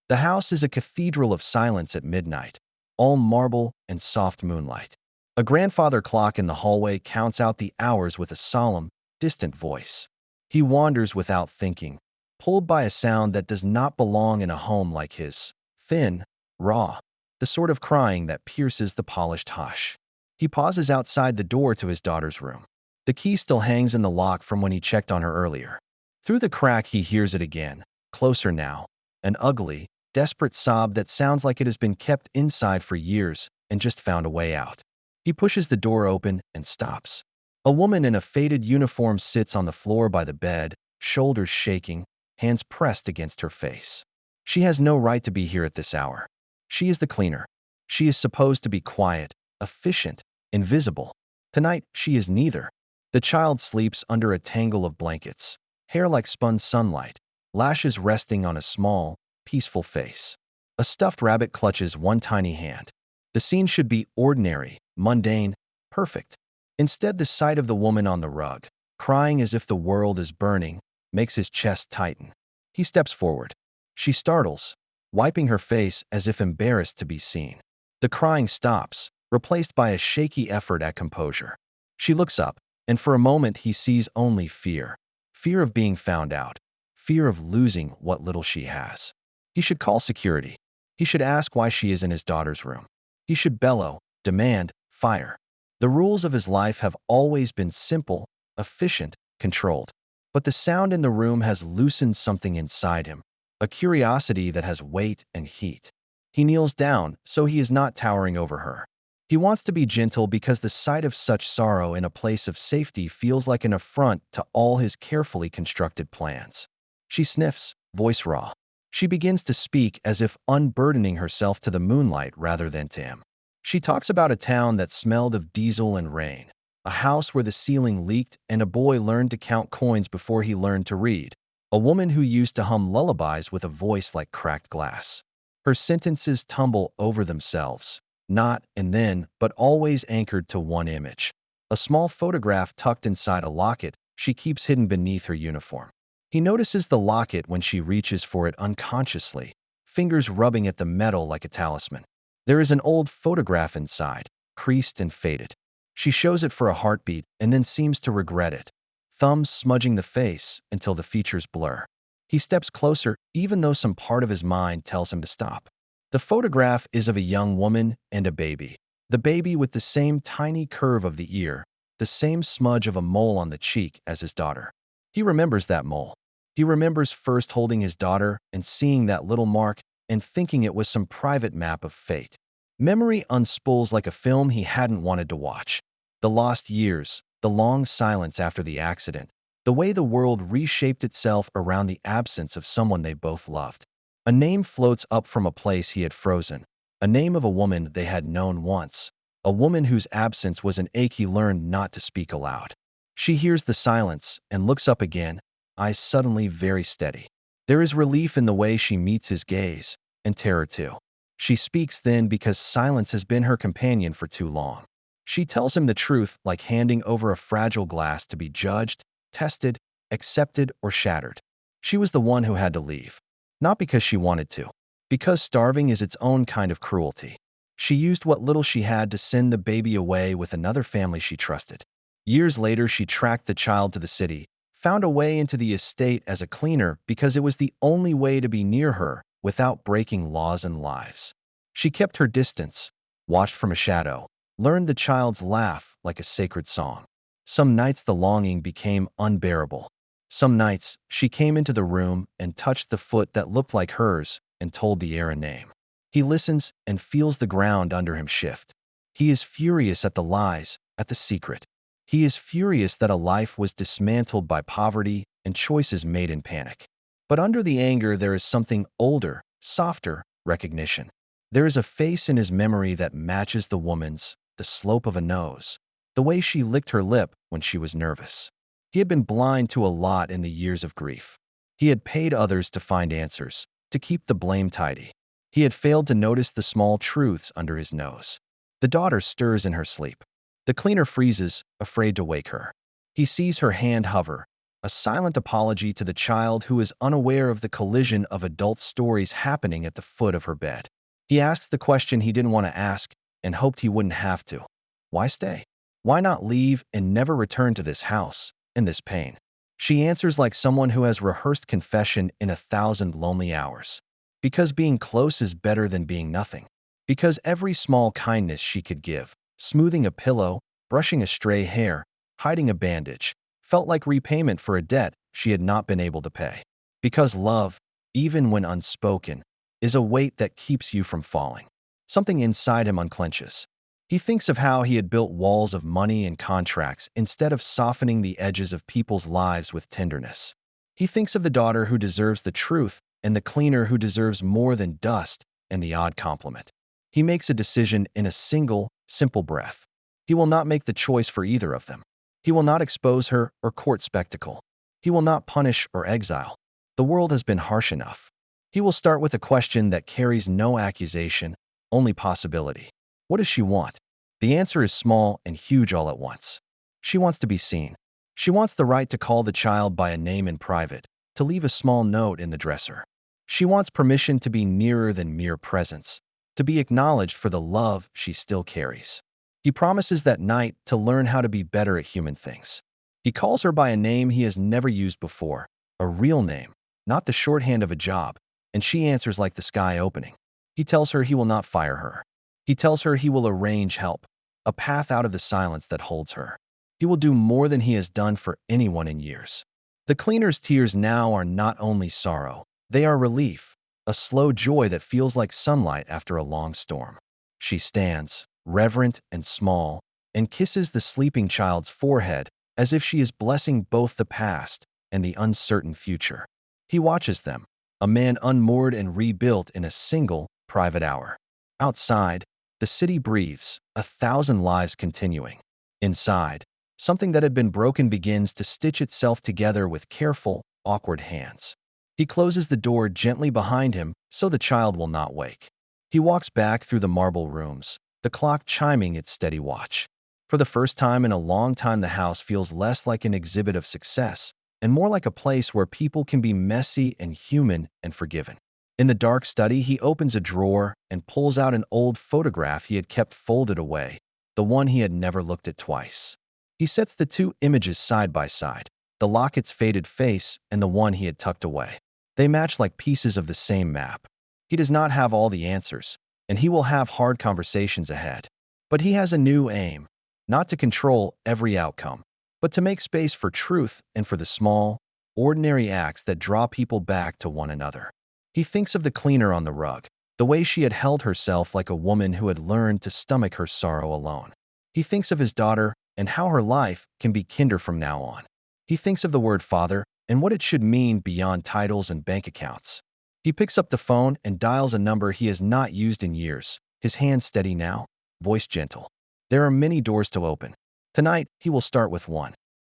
The house is a cathedral of silence at midnight, all marble and soft moonlight. A grandfather clock in the hallway counts out the hours with a solemn, distant voice. He wanders without thinking, pulled by a sound that does not belong in a home like his. Thin, raw, the sort of crying that pierces the polished hush. He pauses outside the door to his daughter's room. The key still hangs in the lock from when he checked on her earlier. Through the crack he hears it again, closer now, an ugly, desperate sob that sounds like it has been kept inside for years and just found a way out. He pushes the door open and stops. A woman in a faded uniform sits on the floor by the bed, shoulders shaking, hands pressed against her face. She has no right to be here at this hour. She is the cleaner. She is supposed to be quiet, efficient, invisible. Tonight, she is neither. The child sleeps under a tangle of blankets, hair like spun sunlight, lashes resting on a small, peaceful face. A stuffed rabbit clutches one tiny hand. The scene should be ordinary, mundane, perfect. Instead, the sight of the woman on the rug, crying as if the world is burning, makes his chest tighten. He steps forward. She startles, wiping her face as if embarrassed to be seen. The crying stops, replaced by a shaky effort at composure. She looks up, and for a moment he sees only fear. Fear of being found out. Fear of losing what little she has. He should call security. He should ask why she is in his daughter's room. He should bellow, demand, fire. The rules of his life have always been simple, efficient, controlled. But the sound in the room has loosened something inside him, a curiosity that has weight and heat. He kneels down, so he is not towering over her. He wants to be gentle because the sight of such sorrow in a place of safety feels like an affront to all his carefully constructed plans. She sniffs, voice raw. She begins to speak as if unburdening herself to the moonlight rather than to him. She talks about a town that smelled of diesel and rain, a house where the ceiling leaked and a boy learned to count coins before he learned to read, a woman who used to hum lullabies with a voice like cracked glass. Her sentences tumble over themselves, not and then, but always anchored to one image. A small photograph tucked inside a locket she keeps hidden beneath her uniform. He notices the locket when she reaches for it unconsciously, fingers rubbing at the metal like a talisman. There is an old photograph inside, creased and faded. She shows it for a heartbeat and then seems to regret it, thumbs smudging the face until the features blur. He steps closer, even though some part of his mind tells him to stop. The photograph is of a young woman and a baby. The baby with the same tiny curve of the ear, the same smudge of a mole on the cheek as his daughter. He remembers that mole. He remembers first holding his daughter and seeing that little mark and thinking it was some private map of fate. Memory unspools like a film he hadn't wanted to watch. The lost years, the long silence after the accident, the way the world reshaped itself around the absence of someone they both loved. A name floats up from a place he had frozen, a name of a woman they had known once, a woman whose absence was an ache he learned not to speak aloud. She hears the silence and looks up again, eyes suddenly very steady. There is relief in the way she meets his gaze, and terror too. She speaks then because silence has been her companion for too long. She tells him the truth like handing over a fragile glass to be judged, tested, accepted, or shattered. She was the one who had to leave. Not because she wanted to. Because starving is its own kind of cruelty. She used what little she had to send the baby away with another family she trusted. Years later, she tracked the child to the city, found a way into the estate as a cleaner because it was the only way to be near her without breaking laws and lives. She kept her distance, watched from a shadow, learned the child's laugh like a sacred song. Some nights the longing became unbearable. Some nights she came into the room and touched the foot that looked like hers and told the air a name. He listens and feels the ground under him shift. He is furious at the lies, at the secret. He is furious that a life was dismantled by poverty and choices made in panic. But under the anger there is something older, softer, recognition. There is a face in his memory that matches the woman's, the slope of a nose, the way she licked her lip when she was nervous. He had been blind to a lot in the years of grief. He had paid others to find answers, to keep the blame tidy. He had failed to notice the small truths under his nose. The daughter stirs in her sleep. The cleaner freezes, afraid to wake her. He sees her hand hover, a silent apology to the child who is unaware of the collision of adult stories happening at the foot of her bed. He asks the question he didn't want to ask and hoped he wouldn't have to. Why stay? Why not leave and never return to this house and this pain? She answers like someone who has rehearsed confession in 1,000 lonely hours. Because being close is better than being nothing. Because every small kindness she could give, smoothing a pillow, brushing a stray hair, hiding a bandage, felt like repayment for a debt she had not been able to pay. Because love, even when unspoken, is a weight that keeps you from falling. Something inside him unclenches. He thinks of how he had built walls of money and contracts instead of softening the edges of people's lives with tenderness. He thinks of the daughter who deserves the truth and the cleaner who deserves more than dust and the odd compliment. He makes a decision in a single, simple breath. He will not make the choice for either of them. He will not expose her or court spectacle. He will not punish or exile. The world has been harsh enough. He will start with a question that carries no accusation, only possibility. What does she want? The answer is small and huge all at once. She wants to be seen. She wants the right to call the child by a name in private, to leave a small note in the dresser. She wants permission to be nearer than mere presence, to be acknowledged for the love she still carries. He promises that night to learn how to be better at human things. He calls her by a name he has never used before, a real name, not the shorthand of a job, and she answers like the sky opening. He tells her he will not fire her. He tells her he will arrange help, a path out of the silence that holds her. He will do more than he has done for anyone in years. The cleaner's tears now are not only sorrow, they are relief, a slow joy that feels like sunlight after a long storm. She stands, reverent and small, and kisses the sleeping child's forehead as if she is blessing both the past and the uncertain future. He watches them, a man unmoored and rebuilt in a single, private hour. Outside, the city breathes, 1,000 lives continuing. Inside, something that had been broken begins to stitch itself together with careful, awkward hands. He closes the door gently behind him so the child will not wake. He walks back through the marble rooms, the clock chiming its steady watch. For the first time in a long time, the house feels less like an exhibit of success and more like a place where people can be messy and human and forgiven. In the dark study, he opens a drawer and pulls out an old photograph he had kept folded away, the one he had never looked at twice. He sets the two images side by side, the locket's faded face and the one he had tucked away. They match like pieces of the same map. He does not have all the answers, and he will have hard conversations ahead. But he has a new aim, not to control every outcome, but to make space for truth and for the small, ordinary acts that draw people back to one another. He thinks of the cleaner on the rug, the way she had held herself like a woman who had learned to stomach her sorrow alone. He thinks of his daughter and how her life can be kinder from now on. He thinks of the word father and what it should mean beyond titles and bank accounts. He picks up the phone and dials a number he has not used in years, his hand steady now, voice gentle. There are many doors to open. Tonight, he will start with one.